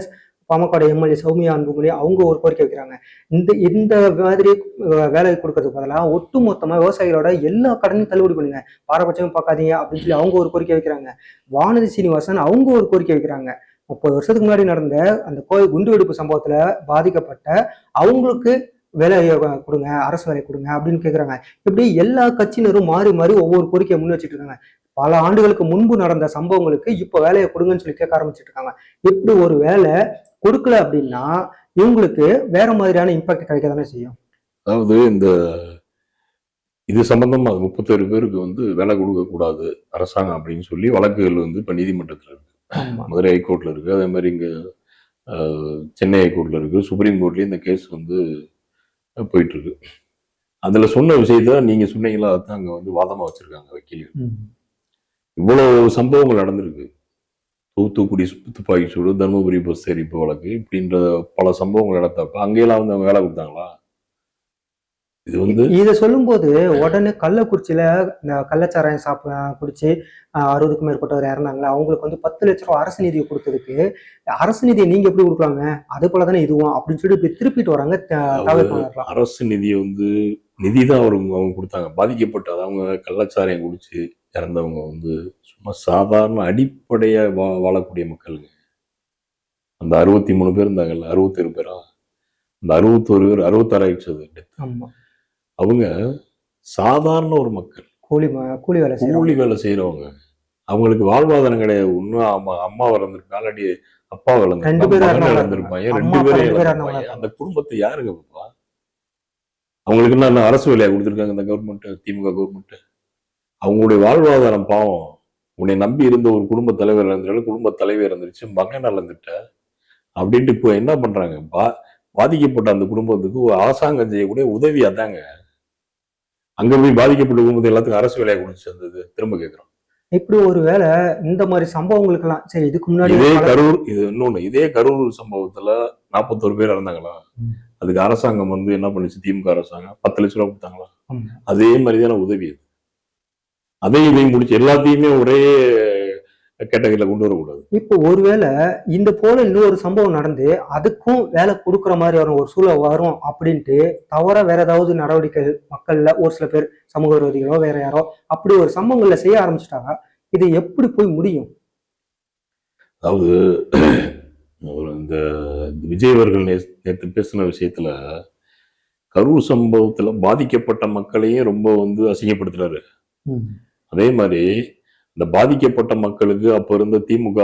பாமக எம்எல்ஏ சௌமியா அன்புமணி அவங்க ஒரு கோரிக்கை வைக்கிறாங்க, இந்த மாதிரி வேலை கொடுக்கறதுக்கு பதிலாக ஒட்டு மொத்தமா விவசாயிகளோட எல்லா கடனையும் தள்ளுபடி பண்ணுங்க, பாரபட்சமும் பார்க்காதீங்க அப்படின்னு சொல்லி அவங்க ஒரு கோரிக்கை வைக்கிறாங்க. வானதி சீனிவாசன் அவங்க ஒரு கோரிக்கை வைக்கிறாங்க, 30 வருஷத்துக்கு முன்னாடி நடந்த அந்த கோயில் குண்டு வெடிப்பு சம்பவத்துல பாதிக்கப்பட்ட அவங்களுக்கு வேலை கொடுங்க, அரசு வேலை கொடுங்க அப்படின்னு கேட்குறாங்க. இப்படி எல்லா கட்சியினரும் மாறி மாறி ஒவ்வொரு கோரிக்கையை முன் வச்சுட்டு இருக்காங்க. பல ஆண்டுகளுக்கு முன்பு நடந்த சம்பவங்களுக்கு இப்ப வேலையை கொடுங்கன்னு சொல்லி கேட்க ஆரம்பிச்சுட்டு இருக்காங்க. இப்படி ஒரு வேலை கொடுக்கல அப்படின்னா இவங்களுக்கு வேற மாதிரியான இம்பாக்ட் கிடைக்க தானே செய்யும். அதாவது இது சம்பந்தமா 31 பேருக்கு வேலை கொடுக்க கூடாது அரசாங்கம் அப்படின்னு சொல்லி வழக்குகள் இப்ப நீதிமன்றத்துல இருக்கு. மதுரை ஹைகோர்ட்ல இருக்கு, அதே மாதிரி இங்க சென்னை ஹைகோர்ட்ல இருக்கு, சுப்ரீம் கோர்ட்லயும் இந்த கேஸ் போயிட்டு இருக்கு. அதுல சொன்ன விஷயத்த நீங்க சொன்னீங்களா, அதுதான் அங்க வாதமா வச்சிருக்காங்க வக்கீல்கள். இவ்வளவு சம்பவங்கள் நடந்திருக்கு, தூத்துக்குடி துப்பாக்கி சூடு, தருமபுரி பஸ் எரிப்பு வழக்கு, இப்படின்ற பல சம்பவங்கள் நடத்தப்ப அங்கெல்லாம் அவங்க வேலை கொடுத்தாங்களா? இது இதை சொல்லும் போது உடனே கள்ளக்குறிச்சியில இந்த கள்ளச்சாராயம் குடிச்சு 60க்கும் மேற்பட்டவர் இறந்தாங்களா, அவங்களுக்கு 10 லட்சம் ரூபாய் அரசு நிதியை கொடுத்ததுக்கு அரசு நிதியை நீங்க எப்படி கொடுக்கலாங்க, அதே போலதானே இதுவும் அப்படின்னு சொல்லி இப்படி திருப்பிட்டு வராங்க. அரசு நிதியை நிதிதான் அவங்க கொடுத்தாங்க. பாதிக்கப்பட்ட அவங்க கள்ளச்சாராயம் குடிச்சு இறந்தவங்க சும்மா சாதாரண அடிப்படையா வாழக்கூடிய மக்களுங்க. அந்த 63 பேர் இருந்தாங்கல்ல, 61 பேரா, அந்த 61 பேர் 66 அவங்க சாதாரண ஒரு மக்கள், கூலி வேலை செய்யறவங்க. அவங்களுக்கு வாழ்வாதாரம் கிடையாது. இன்னும் அம்மா இறந்துருப்பாங்க, இல்லாட்டி அப்பா இறந்துருப்பாங்க, 2 பேரும் இறந்துருப்பாங்க. அந்த குடும்பத்தை யாருங்க பாப்பா? அவங்களுக்கு என்ன அரசு வேலையா கொடுத்துருக்காங்க இந்த கவர்மெண்ட், திமுக கவர்மெண்ட்? அவங்களுடைய வாழ்வாதாரம் பாவம். உன்னை நம்பி இருந்த ஒரு குடும்ப தலைவர் இறந்துட்டாலும், குடும்ப தலைவர் இறந்துருச்சு, மகன் இறந்துட்ட அப்படின்ட்டு இப்போ என்ன பண்றாங்க, பாதிக்கப்பட்ட அந்த குடும்பத்துக்கு ஒரு அரசாங்கம் செய்யக்கூடிய உதவி அதாங்க. அங்க போய் பாதிக்கப்பட்ட குடும்பத்தை எல்லாத்துக்கும் அரசு வேலையை கொடுத்து வந்தது திரும்ப கேட்கிறோம். இப்படி ஒரு வேலை இந்த மாதிரி சம்பவங்களுக்கு எல்லாம் சரி, இதுக்கு முன்னாடி இதே கரூர் சம்பவத்துல 41 பேர் இறந்தாங்களா, அதுக்கு அரசாங்கம் என்ன பண்ணுச்சு, திமுக அரசாங்கம் 10 லட்சம் ரூபாய் கொடுத்தாங்களா? அதே மாதிரிதான உதவி. அதையும் முடிச்சு எல்லாத்தையுமே ஒரே கேட்டகரியில கொண்டு வரக்கூடாது. இப்போ ஒருவேளை இந்த போல இன்னொரு சம்பவம் நடந்து அதுக்கும் வேலை கொடுக்குற மாதிரி ஒரு சூழல் வரும் அப்படின்ட்டு தவிர வேற ஏதாவது நடவடிக்கை மக்கள்ல ஒரு சில பேர் சமூக விரோதிகளோ வேற யாரோ அப்படி ஒரு சம்பவங்கள்ல செய்ய ஆரம்பிச்சிட்டாங்க, இது எப்படி போய் முடியும்? அதாவது இந்த விஜய் அவர்கள் நேற்று பேசின விஷயத்துல கரூர் சம்பவத்துல பாதிக்கப்பட்ட மக்களையும் ரொம்ப அசிங்கப்படுத்துறாரு. அதே மாதிரி இந்த பாதிக்கப்பட்ட மக்களுக்கு அப்ப இருந்த திமுக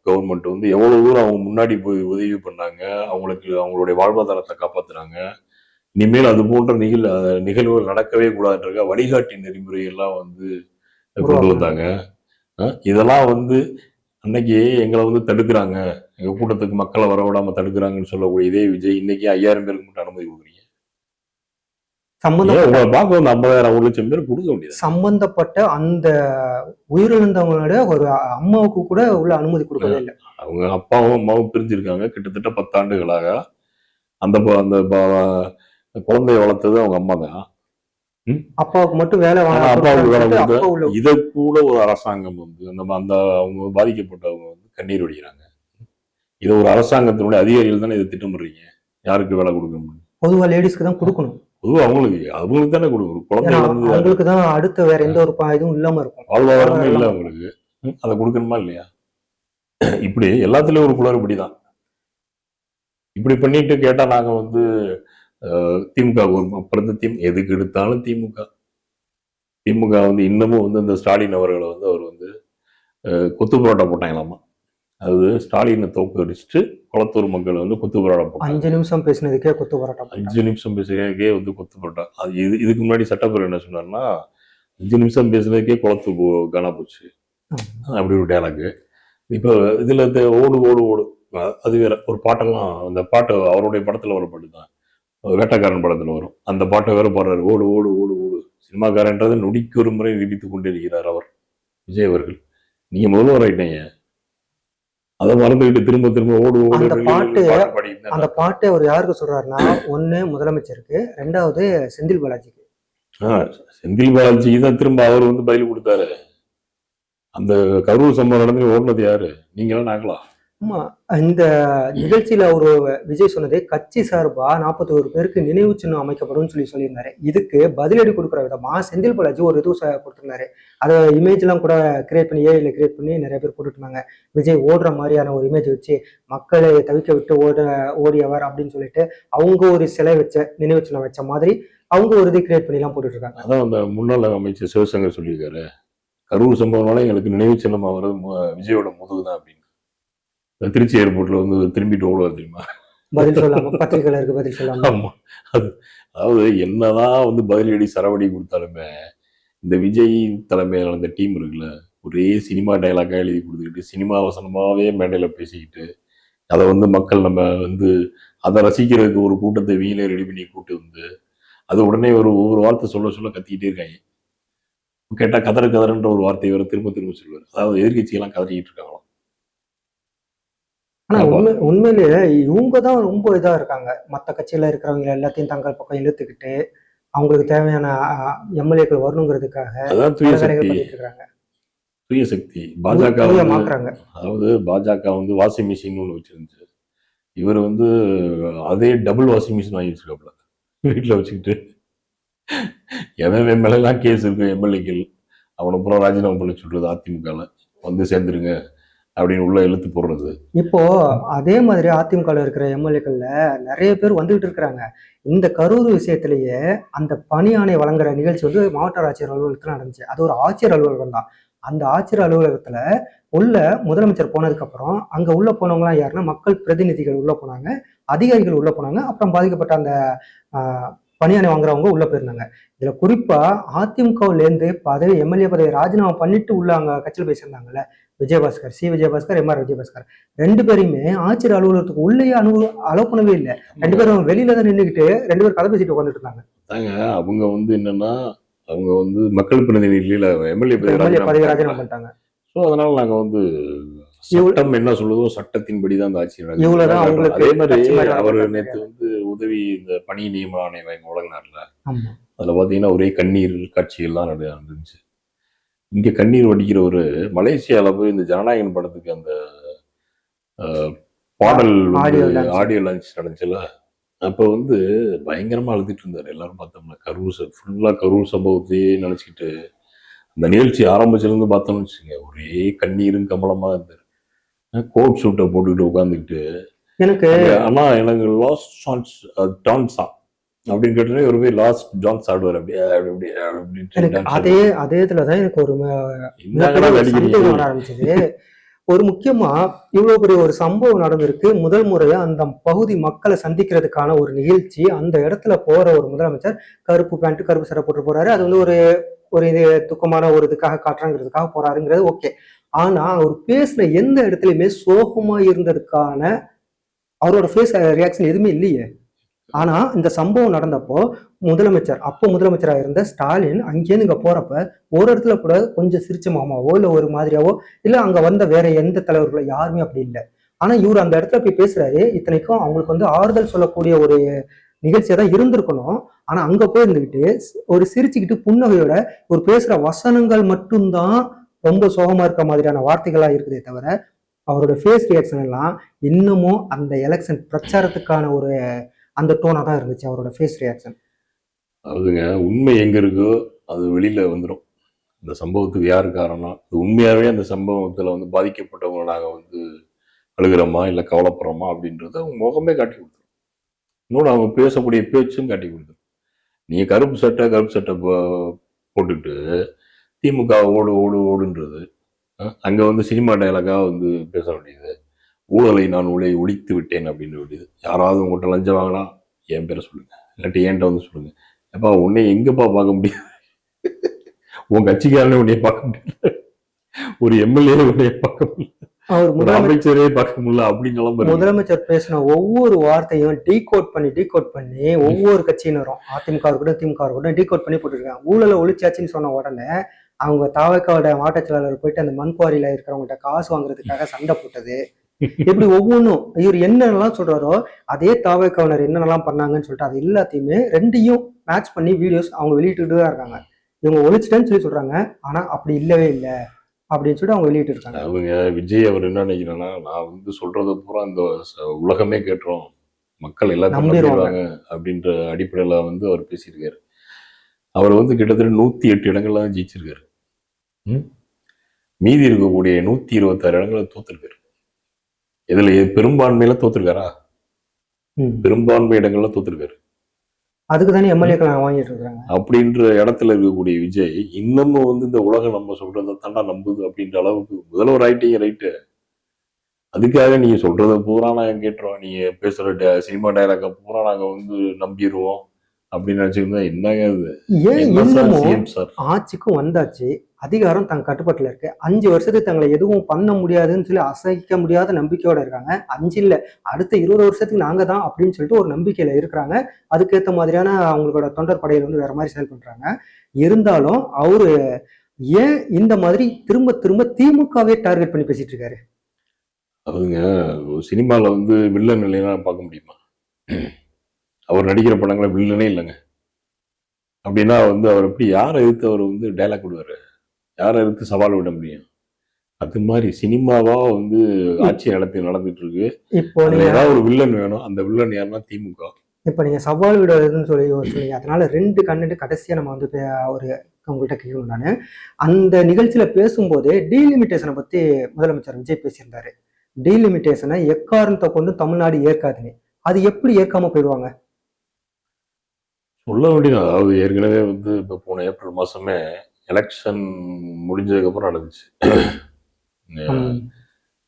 கவர்மெண்ட் எவ்வளவு தூரம் அவங்க முன்னாடி போய் உதவி பண்ணாங்க, அவங்களுடைய வாழ்வாதாரத்தை காப்பாத்துறாங்க. இனிமேல் அது போன்ற நிகழ்வுகள் நடக்கவே கூடாதுன்ற வழிகாட்டி நெறிமுறை எல்லாம் கொண்டு வந்தாங்க. இதெல்லாம் அன்னைக்கு எங்களை வந்து தடுக்கிறாங்க, எங்க கூட்டத்துக்கு மக்களை வரவிடாம தடுக்கிறாங்கன்னு சொல்லக்கூடிய இதே விஜய் இன்னைக்கு 5000 பேருக்கு மட்டும் அனுமதி கொடுக்குறீங்க. ஏன் சம்பந்தப்பட்ட உங்களை பார்க்க வந்து 50,000 1 லட்சம் பேர் கொடுக்க முடியாது? சம்பந்தப்பட்ட அந்த உயிரிழந்தவங்களோட ஒரு அம்மாவுக்கு கூட உள்ள அனுமதி கொடுக்கவே இல்லை. அவங்க அப்பாவும் அம்மாவும் பிரிஞ்சிருக்காங்க கிட்டத்தட்ட 10 ஆண்டுகளாக. அந்த அந்த குழந்தைய வளர்த்தது அவங்க அம்மா தான். அப்பாவுக்கு மட்டும் வேலை ஆனா அப்பாவுக்கு வேலை வாங்க அப்பா கொடுக்க உள்ள இதை கூட ஒரு அரசாங்கம் வந்து அந்த அவங்க பாதிக்கப்பட்டவங்க வந்து கண்ணீர் வடிக்கிறாங்க. இதை ஒரு அரசாங்கத்தினுடைய அதிகாரிகள் தானே இதை திட்டமிடுறீங்க. யாருக்கு வேலை கொடுக்கணும்? பொதுவா லேடிஸ்க்கு தான் கொடுக்கணும். பொதுவாக அவங்களுக்கு தானே கொடுக்கணும். குழந்தை ஏன்னா வந்து அவங்களுக்கு தான் அடுத்த வேற எந்த ஒரு இதுவும் இல்லாம இருக்கும். வாழ்வாதாரமே இல்லை அவங்களுக்கு. அதை கொடுக்கணுமா இல்லையா? இப்படி எல்லாத்துலயும் ஒரு குளறுபடி தான். இப்படி பண்ணிட்டு கேட்டா நாங்க வந்து திமுக அப்புறம் எதுக்கு எடுத்தாலும் திமுக வந்து இன்னமும் வந்து இந்த ஸ்டாலின் அவர்களை வந்து அவர் வந்து கொத்து புரோட்டா போட்டாங்களாமா. அதாவது ஸ்டாலினை தோக்கடிச்சுட்டு குளத்தூர் மக்கள் வந்து கொத்து புரோட்டா போட்டாங்க. 5 நிமிஷம் பேசினதுக்கே கொத்து புரோட்டா 5 நிமிஷம் பேசுறதுக்கே வந்து கொத்து புரோட்டா. அது இதுக்கு முன்னாடி சட்டப்பேரவை என்ன சொன்னார்னா 5 நிமிஷம் பேசுனதுக்கே குளத்தூர் காணா போச்சு, அப்படி ஒரு டேலாக்கு. இப்போ இதுல ஓடு ஓடு ஓடு அது வேற ஒரு பாட்டெல்லாம், அந்த பாட்டு அவருடைய படத்துல வர பாட்டு தான், வேட்டைக்காரன் படத்துல வரும். அந்த பாட்டை வேற பாடுறாரு, ஓடு ஓடு ஓடு ஓடு. சினிமாக்காரன்றதை நொடிக்கு ஒரு முறை நிரூபித்துக் கொண்டிருக்கிறார் அவர் விஜய் அவர்கள். நீங்க முதல்வர் ஆயிட்டீங்க, அதை மறந்துகிட்டு திரும்ப திரும்ப ஓடு ஓடு அந்த பாட்டு அவர் யாருக்கு சொல்றாருன்னா, ஒண்ணு முதலமைச்சருக்கு, 2வது செந்தில் பாலாஜிக்கு. செந்தில் பாலாஜிக்கு தான் திரும்ப அவர் வந்து பதில் கொடுத்தாரு. அந்த கரூர் சம்பவம் நடந்து ஓடுனது யாரு? நீங்களா நாங்களா? ஆமா, இந்த நிகழ்ச்சியில அவரு விஜய் சொன்னது கட்சி சார்பா 41 பேருக்கு நினைவு சின்னம் அமைக்கப்படும் சொல்லியிருந்தாரு. இதுக்கு பதிலடி கொடுக்குற விதமா செந்தில் பாலாஜி ஒரு இது கொடுத்திருந்தாரு. அதை இமேஜ் எல்லாம் கூட கிரியேட் பண்ணி ஏஐல கிரியேட் பண்ணி நிறைய பேர் போட்டுட்டு இருந்தாங்க. விஜய் ஓடுற மாதிரியான ஒரு இமேஜ் வச்சு மக்களை தவிக்க விட்டு ஓடியவர் அப்படின்னு சொல்லிட்டு அவங்க ஒரு சிலை வச்ச நினைவு சின்னம் வச்ச மாதிரி அவங்க ஒரு இது கிரியேட் பண்ணி எல்லாம் போட்டுட்டு இருக்காங்க. அதான் அந்த முன்னாள் அமைச்சர் சிவசங்கர் சொல்லியிருக்காரு, கரூர் சம்பவம்னால எங்களுக்கு நினைவு சின்னம் வர்றது விஜயோட முதுகுதான் அப்படின்னு. திருச்சி ஏர்போர்ட்ல வந்து திரும்பிட்டு ஓடுவார் தெரியுமா? பதில் சொல்லாம பத்திரிகையாளருக்கு பதில் சொல்லாம. ஆமா, அதாவது என்னதான் வந்து பதிலடி சரவடி கொடுத்தாலுமே இந்த விஜய் தலைமையில அந்த டீம் இருக்குல்ல, ஒரே சினிமா டைலாக்கா எழுதி கொடுத்துக்கிட்டு சினிமா வசனமாவே மேடையில பேசிக்கிட்டு அதை வந்து மக்கள் நம்ம வந்து அதை ரசிக்கிறதுக்கு ஒரு கூட்டத்தை வீணே ரெடி பண்ணி கூட்டு வந்து அது உடனே ஒவ்வொரு வார்த்தை சொல்ல சொல்ல கத்திக்கிட்டே இருக்காங்க. கேட்டா கதறுன்ற ஒரு வார்த்தையை வேற திரும்ப திரும்ப சொல்லுவார். அதாவது எதிர்கட்சியெல்லாம் கதறிக்கிட்டு இருக்காங்களாம். ஆனா உண்மையிலேயே இவங்க தான் ரொம்ப இதா இருக்காங்க. மத்த கட்சியில இருக்கிறவங்க எல்லாத்தையும் தங்கள் பக்கம் இழுத்துக்கிட்டு அவங்களுக்கு தேவையான எம்எல்ஏக்கள் வரணுங்கிறதுக்காக பண்ணிட்டு இருக்காங்க. சுயசக்தி பாஜக மாத்துறாங்க. அதாவது பாஜக வந்து வாஷிங் மிஷின் ஒன்று வச்சிருந்துச்சு, இவர் வந்து அதே டபுள் வாஷிங் மிஷின் வாங்கி வச்சிருக்காப்புல வீட்டுல வச்சுக்கிட்டு. எவன் மேலாம் கேஸ் இருக்கு எம்எல்ஏக்கள் அவனை பூரா ராஜினாமா பண்ணி சொல்றது, அதிமுகல வந்து சேர்ந்துருங்க அப்படின்னு உள்ள இழுத்து போடுறது. இப்போ அதே மாதிரி அதிமுக இருக்கிற எம்எல்ஏக்கள்ல நிறைய பேர் வந்துகிட்டு இருக்கிறாங்க. இந்த கரூர் விஷயத்திலேயே அந்த பணி ஆணை வழங்குற நிகழ்ச்சி வந்து மாவட்ட ஆட்சியர் அலுவலகத்துல நடந்துச்சு. அது ஒரு ஆட்சியர் அலுவலகம் தான். அந்த ஆட்சியர் அலுவலகத்துல உள்ள முதலமைச்சர் போனதுக்கு அப்புறம் அங்க உள்ள போனவங்களாம் யாருன்னா மக்கள் பிரதிநிதிகள் உள்ள போனாங்க, அதிகாரிகள் உள்ள போனாங்க, அப்புறம் பாதிக்கப்பட்ட அந்த பணியாணை வாங்குறவங்க உள்ள போயிருந்தாங்க. இதுல குறிப்பா அதிமுகவுல இருந்து எம்எல்ஏ பதவி ராஜினாமா பண்ணிட்டு உள்ள அங்க கட்சியில் பேசியிருந்தாங்கல்ல, விஜயபாஸ்கர், விஜயபாஸ்கர், எம்ஆர் விஜயபாஸ்கர் 2 பேரையுமே ஆட்சியர் அலுவலகத்துக்கு உள்ளேயே அலோவ் பண்ணவே இல்லை. 2 பேரும் வெளியில தான் நின்றுக்கிட்டு 2 பேரும் கதை பேசிட்டு உட்காந்துட்டு இருந்தாங்க. அவங்க வந்து என்னன்னா, அவங்க வந்து மக்கள் பிரதிநிதியில எம்எல்ஏ பதவி ராஜினாமா பண்ணிட்டாங்க. ஸோ அதனால நாங்க வந்து சட்டம் என்ன சொல்லுதோ சட்டத்தின்படிதான் அந்த ஆட்சி நடக்கும். அதே மாதிரி அவர் நேற்று வந்து உதவி இந்த பணி நியமன ஆணையம் வழங்கினார்ல, அதுல பாத்தீங்கன்னா ஒரே கண்ணீர் காட்சிகள்லாம் நடந்துச்சு. இங்க கண்ணீர் வடிக்கிற ஒரு மலேசியால போய் இந்த ஜனநாயகன் படத்துக்கு அந்த பாடல் ஆடியோ லான்ச் நடந்துச்சுல, அப்ப வந்து பயங்கரமா அழுதுட்டு இருந்தாரு. எல்லாரும் பார்த்தோம்னா கரூர் சம்பவத்தையே நினைச்சுக்கிட்டு அந்த நிகழ்ச்சி ஆரம்பிச்சிருந்து பார்த்தோம்னு வச்சுங்க, ஒரே கண்ணீரும் கமலமா இருந்தாரு. கோட் சூட்டை போட்டுக்கிட்டு உட்காந்துக்கிட்டு எனக்கு லாஸ்ட் டான்ஸ் அப்படின்னு கேட்டோன்னே ஒரு போய் லாஸ்ட் டான்ஸ் ஆடுவார் அதே இதுலதான் எனக்கு ஒரு ஆரம்பிச்சது. ஒரு முக்கியமா இவ்வளவு பெரிய ஒரு சம்பவம் நடந்திருக்கு. முதல் முறையா அந்த பகுதி மக்களை சந்திக்கிறதுக்கான ஒரு நிகழ்ச்சி, அந்த இடத்துல போற ஒரு முதலமைச்சர் கருப்பு பேண்ட் கருப்பு சட்டை போட்டு போறாரு. அது வந்து ஒரு இது துக்கமான ஒரு இதுக்காக காட்டுறாங்கிறதுக்காக போறாருங்கிறது ஓகே. ஆனா அவர் பேசின எந்த இடத்துலயுமே சோகமா இருந்ததுக்கான அவரோட ஃபேஸ் ரியாக்ஷன் எதுவுமே இல்லையே. ஆனா இந்த சம்பவம் நடந்தப்போ அப்போ முதலமைச்சராக இருந்த ஸ்டாலின் அங்கேருந்து இங்க போறப்ப ஒரு இடத்துல கூட கொஞ்சம் சிரிச்ச மாமாவோ இல்ல ஒரு மாதிரியாவோ இல்ல அங்க வந்த வேற எந்த தலைவர்களோ யாருமே அப்படி இல்லை. ஆனா இவர் அந்த இடத்துல போய் பேசுறாரு. இத்தனைக்கும் அவங்களுக்கு வந்து ஆறுதல் சொல்லக்கூடிய ஒரு நிகழ்ச்சியா தான் இருந்திருக்கணும். ஆனா அங்க போய் இருந்துகிட்டு ஒரு சிரிச்சுக்கிட்டு புன்னகையோட ஒரு பேசுற வசனங்கள் மட்டும்தான் ரொம்ப சோகமா இருக்க மாதிரியான வார்த்தைகளா இருக்குதே தவிர அவரோட ஃபேஸ் ரியாக்ஷன் எல்லாம் இன்னமும் அந்த எலெக்ஷன் பிரச்சாரத்துக்கான ஒரு அந்த டோனா தான் இருந்துச்சு அவரோட ஃபேஸ் ரியாக்ஷன். அதுங்க உண்மை எங்க இருக்கோ அது வெளியில வந்துடும். இந்த சம்பவத்துக்கு யார் காரணம், உண்மையாவே அந்த சம்பவத்துல வந்து பாதிக்கப்பட்டவங்க நாங்க வந்து அழுகிறோமா இல்ல கவலைப்படுறோமா அப்படின்றத அவங்க முகமே காட்டி கொடுத்துரும். இன்னொன்று அவங்க பேசக்கூடிய பேச்சும் காட்டி கொடுத்துரும். நீங்க கருப்பு சட்டை போட்டுக்கிட்டு திமுக ஓடு ஓடு ஓடுன்றது, அங்க வந்து சினிமா டயலாகா வந்து பேச வேண்டியது, ஊழலை நான் ஒழித்து விட்டேன் அப்படின்னு வேண்டியது. யாராவது உங்கள்கிட்ட லஞ்சம் வாங்கினா என் பேரை சொல்லுங்க, இல்லாட்டி என்கிட்ட வந்து சொல்லுங்க. எப்பா உன்னை எங்கப்பா பார்க்க முடியாது, உன் கட்சிக்காரனே உன்னைய பார்க்க முடியல, ஒரு எம்எல்ஏ உன்னைய பார்க்க முடியல, ஒரு அமைச்சரே பார்க்க முடியல அப்படின்னு முதலமைச்சர் பேசின ஒவ்வொரு வார்த்தையும் டீகோட் பண்ணி ஒவ்வொரு கட்சியினரும் அதிமுக இருக்கட்டும் திமுக இருக்கட்டும் டீகோட் பண்ணி போட்டுருக்காங்க. ஊழலை ஒழிச்சாச்சுன்னு சொன்ன உடனே அவங்க தாவக்காவோட மாவட்ட செயலாளர் போயிட்டு அந்த மண்குவாரியில இருக்கிறவங்ககிட்ட காசு வாங்குறதுக்காக சண்டை போட்டது, இப்படி ஒவ்வொன்றும் இவர் என்னென்னலாம் சொல்றாரோ அதே தாவக்காவினர் என்னென்னலாம் பண்ணாங்கன்னு சொல்லிட்டு அது எல்லாத்தையுமே ரெண்டையும் மேட்ச் பண்ணி வீடியோஸ் அவங்க வெளியிட்டு தான் இருக்காங்க. இவங்க ஒழிச்சிட்டேன்னு சொல்லி சொல்றாங்க, ஆனா அப்படி இல்லவே இல்லை அப்படின்னு சொல்லிட்டு அவங்க வெளியிட்டு இருக்காங்க. அவங்க விஜய் அவர் என்ன நினைக்கிறேன்னா, நான் வந்து சொல்றதை பூரா இந்த உலகமே கேட்டுரும், மக்கள் எல்லாத்தையும் நம்பிடுவாங்க அப்படின்ற அடிப்படையில வந்து அவர் பேசியிருக்காரு. அவர் வந்து கிட்டத்தட்ட 108 இடங்கள்ல தான் ஜெயிச்சிருக்காரு. மீதி இருக்கக்கூடிய 126 இடங்களை தோத்துருக்காரு. இதுல பெரும்பான்மையில தோத்துருக்காரா? பெரும்பான்மை இடங்கள்ல தோத்துருக்காரு. அதுக்கு தானே எம்எல்ஏக்கள் வாங்கிட்டு இருக்காங்க. அப்படின்ற இடத்துல இருக்கக்கூடிய விஜய் இன்னமும் வந்து இந்த உலகம் நம்ம சொல்றதை தாண்டா நம்புது அப்படின்ற அளவுக்கு முதல்வர் ஆயிட்டீங்க, ரைட்டு. அதுக்காக நீங்க சொல்றதை பூரா நாங்க கேட்டுருவோம், நீங்க பேசுற சினிமா டயலாக பூரா நாங்க வந்து நம்பிடுவோம் அப்படின்னு நினைச்சிருந்தா என்னங்க இது? ஏன் ஆட்சிக்கும் வந்தாச்சு, அதிகாரம் தங்க கட்டுப்பாட்டுல இருக்கு, 5 வருஷத்துக்கு தங்களை எதுவும் பண்ண முடியாதுன்னு சொல்லி அசைக்க முடியாத நம்பிக்கையோட இருக்காங்க. 5 இல்ல அடுத்த 20 வருஷத்துக்கு நாங்க தான் அப்படின்னு சொல்லிட்டு ஒரு நம்பிக்கையில இருக்கிறாங்க. அதுக்கேற்ற மாதிரியான அவங்களோட தொண்டர் படையில வந்து வேற மாதிரி செயல் பண்றாங்க. இருந்தாலும் அவரு ஏன் இந்த மாதிரி திரும்ப திரும்ப திமுகவே டார்கெட் பண்ணி பேசிட்டு இருக்காரு? அவங்க சினிமால வந்து வில்லன் இல்லைன்னா பார்க்க முடியுமா? அவர் நடிக்கிற படங்களை வில்லனே இல்லைங்க அப்படின்னா வந்து அவர் எப்படி யாரை எதிர்த்து அவர் வந்து டைலாக் விடுவாரு, யாரை எதிர்த்து சவால் விட முடியும்? அது மாதிரி சினிமாவா வந்து ஆட்சி நடந்துட்டு இருக்கு. இப்போ ஏதாவது ஒரு வில்லன் வேணும், அந்த வில்லன் யாருன்னா திமுக. இப்ப நீங்க சவால் விடுறதுன்னு சொல்லி சொன்னீங்க, அதனால 2 கண்டென்ட் கடைசியா நம்ம வந்து ஒரு உங்கள்கிட்ட கேட்கணும். நான் அந்த நிகழ்ச்சியில பேசும்போதே டீலிமிட்டேஷனை பத்தி முதலமைச்சர் விஜய் பேசியிருந்தாரு. டீலிமிட்டேஷனை எக்காரணத்தை கொண்டு தமிழ்நாடு ஏற்காதுன்னு. அது எப்படி ஏற்காம போயிடுவாங்க? சொல்ல வேண்டியது. அதாவது ஏற்கனவே வந்து இப்போ போன ஏப்ரல் மாசமே எலெக்ஷன் முடிஞ்சதுக்கு அப்புறம் நடந்துச்சு.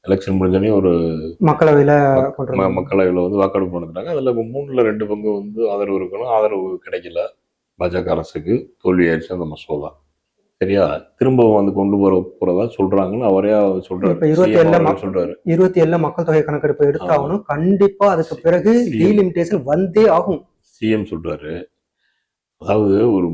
எலெக்ஷன் முடிஞ்சோடனே ஒரு மக்களவையில வந்து வாக்கெடுப்பு நடத்துட்டாங்க. அதுல 3ல் 2 பங்கு வந்து ஆதரவு இருக்கணும், ஆதரவு கிடைக்கல, பாஜக அரசுக்கு தோல்வி ஆயிடுச்சு அந்த மசோதா. சரியா? திரும்ப வந்து கொண்டு போறதா சொல்றாங்கன்னு அவரே சொல்றாரு. 27 மக்கள் தொகை கணக்கெடுப்பு எடுத்தாகணும், கண்டிப்பா அதுக்கு பிறகு டீலிமிட்டேஷன் வந்தே ஆகும் சிஎம் சொல்றாரு. அதாவது ஒரு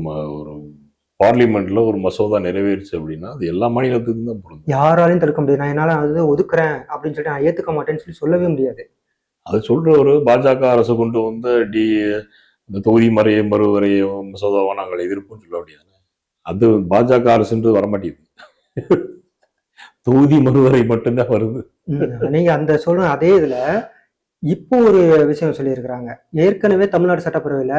பார்லிமெண்ட்ல ஒரு மசோதா நிறைவேறுச்சு அப்படின்னா அது எல்லா மாநிலத்துக்கும் தான் பொருந்தும். யாராலையும் தடுக்க முடியாது. நான் என்னால அது ஒதுக்குறேன் அப்படின்னு சொல்லிட்டு நான் ஏத்துக்க மாட்டேன்னு சொல்லவே முடியாது. அது சொல்ற ஒரு பாஜக அரசு கொண்டு வந்து இந்த தொகுதி மறுவரைய மசோதாவா நாங்கள் எதிர்ப்புன்னு சொல்ல முடியாது. அது பாஜக அரசுன்றது வரமாட்டேங்குது, தொகுதி மறுவரை மட்டும்தான் வருது. நீங்க அந்த சொல்ற அதே இதுல இப்போ ஒரு விஷயம் சொல்லியிருக்கிறாங்க. ஏற்கனவே தமிழ்நாடு சட்டப்பேரவையில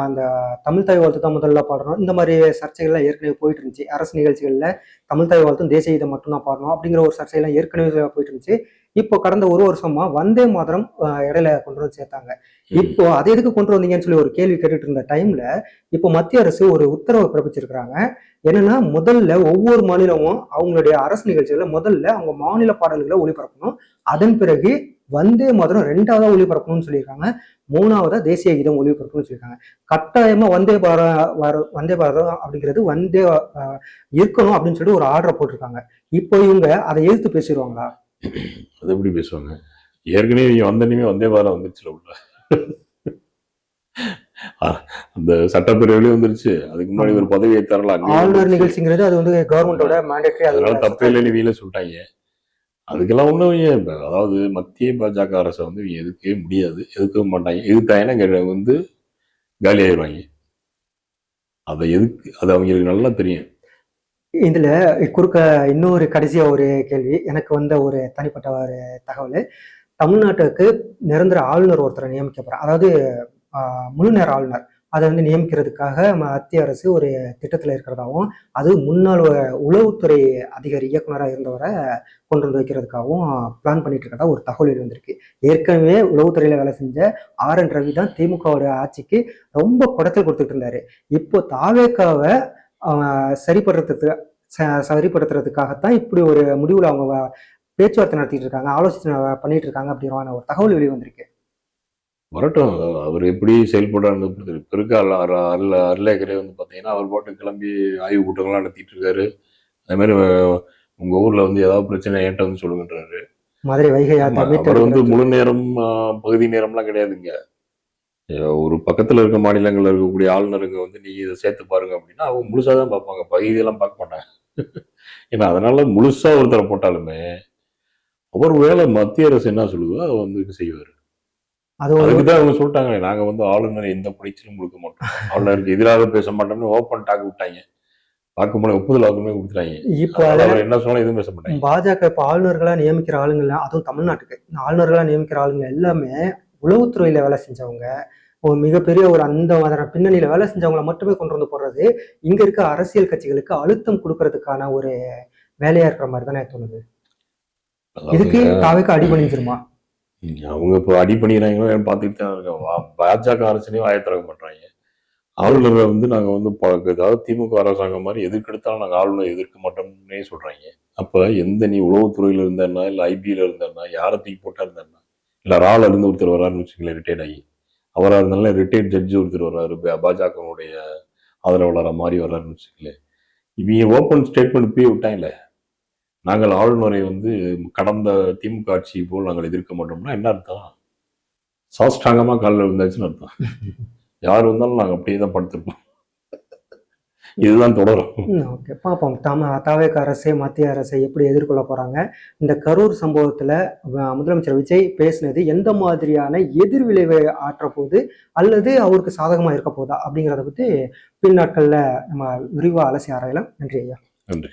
அந்த தமிழ் தாய் வாழ்த்து தான் முதல்ல பாடணும், இந்த மாதிரி சர்ச்சைகள்லாம் ஏற்கனவே போயிட்டு இருந்துச்சு. அரசு நிகழ்ச்சிகள்ல தமிழ் தாய் வாழ்த்தும் தேசிய கீதம் மட்டும்தான் பாடணும் அப்படிங்கிற ஒரு சர்ச்சையெல்லாம் ஏற்கனவே போயிட்டு இருந்துச்சு. இப்போ கடந்த 1 வருஷமா வந்தே மாதரம் இடையில கொண்டு வந்து சேர்த்தாங்க. இப்போ அதை எதுக்கு கொண்டு வந்தீங்கன்னு சொல்லி ஒரு கேள்வி கேட்டுட்டு இருந்த டைம்ல இப்போ மத்திய அரசு ஒரு உத்தரவை பிறப்பிச்சிருக்கிறாங்க. என்னன்னா முதல்ல ஒவ்வொரு மாநிலமும் அவங்களுடைய அரசு நிகழ்ச்சிகளை முதல்ல அவங்க மாநில பாடல்களை ஒளிபரப்பணும், அதன் பிறகு வந்தே மாதரம் 2வதா ஒளிபரப்பணும்னு சொல்லியிருக்காங்க. 3வதா தேசிய கீதம் ஒளிபரப்பணும்னு சொல்லியிருக்காங்க. கட்டாயமா வந்தே பாரதம் அப்படிங்கிறது இருக்கணும் அப்படின்னு சொல்லிட்டு ஒரு ஆர்டரை போட்டிருக்காங்க. இப்போ இவங்க அதை எதிர்த்து பேசிடுவாங்களா? அது எப்படி பேசுவாங்க? ஏற்கனவே நீங்க வந்தனையுமே வந்தே பாரதம் வந்துருச்சுல உள்ள. அந்த சட்டப்பேரவையிலே வந்துருச்சு. அதுக்கு முன்னாடி ஒரு பதவியை தரலாம். ஆளுநர் நிகழ்ச்சிங்கிறது அது வந்து கவர்மெண்டோட மேண்டேட்டரி. அதனால தப்பே இல்லைன்னு வீல சொல்லிட்டாங்க. அதுக்கெல்லாம் ஒன்றும் அதாவது மத்திய பாஜக அரசை வந்து இவங்க எதிர்க்கவே முடியாது, எதிர்க்கவும் மாட்டாங்க. எதிர்த்தாங்கன்னா வந்து காலி ஆயிடுவாங்க. அது அவங்களுக்கு நல்லா தெரியும். இதுல குறுக்க இன்னொரு கடைசியா ஒரு கேள்வி. எனக்கு வந்த ஒரு தனிப்பட்ட ஒரு தகவல். தமிழ்நாட்டுக்கு நிரந்தர ஆளுநர் ஒருத்தரை நியமிக்க போறாங்க. அதாவது முழு நேர ஆளுநர் அதை வந்து நியமிக்கிறதுக்காக மத்திய அரசு ஒரு திட்டத்தில் இருக்கிறதாகவும், அது முன்னாள் உளவுத்துறை அதிகாரி இயக்குனராக இருந்தவரை கொண்டு வந்து வைக்கிறதுக்காகவும் பிளான் பண்ணிட்டு இருக்கிறதா ஒரு தகவல் வந்திருக்கு. ஏற்கனவே உளவுத்துறையில வேலை செஞ்ச RN ரவி தான் திமுகவோட ஆட்சிக்கு ரொம்ப குடைச்சல் கொடுத்துட்டு இருந்தாரு. இப்போ தாவேக்காவை சரிப்படுத்துறதுக்காகத்தான் இப்படி ஒரு முடிவுல அவங்க பேச்சுவார்த்தை நடத்திட்டு இருக்காங்க, ஆலோசனை பண்ணிட்டு இருக்காங்க அப்படிங்கிற ஒரு தகவல் வெளிவந்திருக்கு. வரட்டும், அவர் எப்படி செயல்படுறாரு. இப்போ இருக்க அருளேக்கரே வந்து பார்த்தீங்கன்னா அவர் பாட்டு கிளம்பி ஆய்வு கூட்டங்கள்லாம் நடத்திட்டு இருக்காரு. அதே மாதிரி உங்க ஊர்ல வந்து ஏதாவது பிரச்சனை என்கிட்ட வந்து சொல்லுங்கன்றாரு. மதுரை வைகை அவர் வந்து முழு நேரம் பகுதி நேரம்லாம் கிடையாதுங்க. ஒரு பக்கத்துல இருக்க மாநிலங்கள்ல இருக்கக்கூடிய ஆளுநருங்க வந்து நீங்க இதை சேர்த்து பாருங்க அப்படின்னா அவங்க முழுசா தான் பார்ப்பாங்க, பகுதியெல்லாம் பார்க்க மாட்டாங்க. ஏன்னா அதனால முழுசா ஒருத்தரை போட்டாலுமே அவர் வேலை மத்திய அரசு என்ன சொல்லுதோ அதை வந்து செய்வாரு. அதுக்குதான் அவங்க சொல்லிட்டாங்க, நாங்க வந்து ஆளுநர் எந்த பணிச்சிலும் கொடுக்க மாட்டோம், ஆளுநருக்கு எதிராக பேச மாட்டோம்னு ஓப்பன் டாக் விட்டாங்க. வாக்குமூலம் ஒப்புதல் வாக்குமூலம் கொடுத்துட்டாங்க. இப்போ என்ன சொன்னாலும் எதுவும் பேச மாட்டாங்க. பாஜக இப்ப ஆளுநர்களா நியமிக்கிற ஆளுங்க, அதுவும் தமிழ்நாட்டுக்கு ஆளுநர்களா நியமிக்கிற ஆளுங்க எல்லாமே உளவுத்துறையில வேலை செஞ்சவங்க, ஒரு மிகப்பெரிய ஒரு அந்த பின்னணியில வேலை செஞ்சவங்களை மட்டுமே கொண்டு வந்து போடுறது இங்க இருக்க அரசியல் கட்சிகளுக்கு அழுத்தம் கொடுக்கறதுக்கான ஒரு வேலையா இருக்கிற மாதிரி தானே தோணுது. இதுக்கு தாவேக்கா அடி பண்ணிச்சிருமா? அவங்க இப்போ அடி பண்ணிடுறாங்களோ பார்த்துட்டு தான் இருக்காங்க. பாஜக அரசுலையும் வாயை திறக்க மாட்டாங்க. ஆளுநரை வந்து நாங்கள் வந்து அதாவது திமுக அரசாங்கம் மாதிரி எதிர்க்கெடுத்தாலும் நாங்கள் ஆளுநரை எதிர்க்க மாட்டோம்னே சொல்றாங்க. அப்போ நீ உளவுத்துறையில இருந்தேன்னா, இல்லை IB-ல இருந்தேன்னா, யாரை தூக்கி போட்டா இருந்தேன்னா, இல்லை ரால இருந்து ஒருத்தர் வர்றாருன்னு வச்சுக்கங்களேன், ரிட்டையர்ட் ஆகி அவராக இருந்தாலும் ரிட்டையர்ட் ஜட்ஜி ஒருத்தர் வர்றாரு, பாஜகவுடைய ஆதரவாளராக மாறி வர்றாருன்னு வச்சுக்கங்களேன், இவங்க ஓப்பன் ஸ்டேட்மெண்ட் போய் விட்டாங்களே, நாங்கள் ஆளுநரை வந்து கடந்த திமுக ஆட்சி போல் நாங்கள் எதிர்க்க மாட்டோம்னா என்ன அர்த்தம்? சாஷ்டாங்கமா காலில் விழுந்தாச்சுன்னு அர்த்தம். யார் வந்தாலும் நாங்கள் அப்படியே தான் படுத்திருப்போம். இதுதான் தொடரும். ஓகே, பார்ப்போம் தாவேக்கா அரசை மத்திய அரசை எப்படி எதிர்கொள்ள போறாங்க. இந்த கரூர் சம்பவத்துல முதலமைச்சர் விஜய் பேசினது எந்த மாதிரியான எதிர்விளைவை ஆற்ற போகுது, அல்லது அவருக்கு சாதகமா இருக்க போதா அப்படிங்கிறத பத்தி பின் நாட்கள்ல நம்ம விரிவா அலசி ஆராயலாம். நன்றி ஐயா. நன்றி.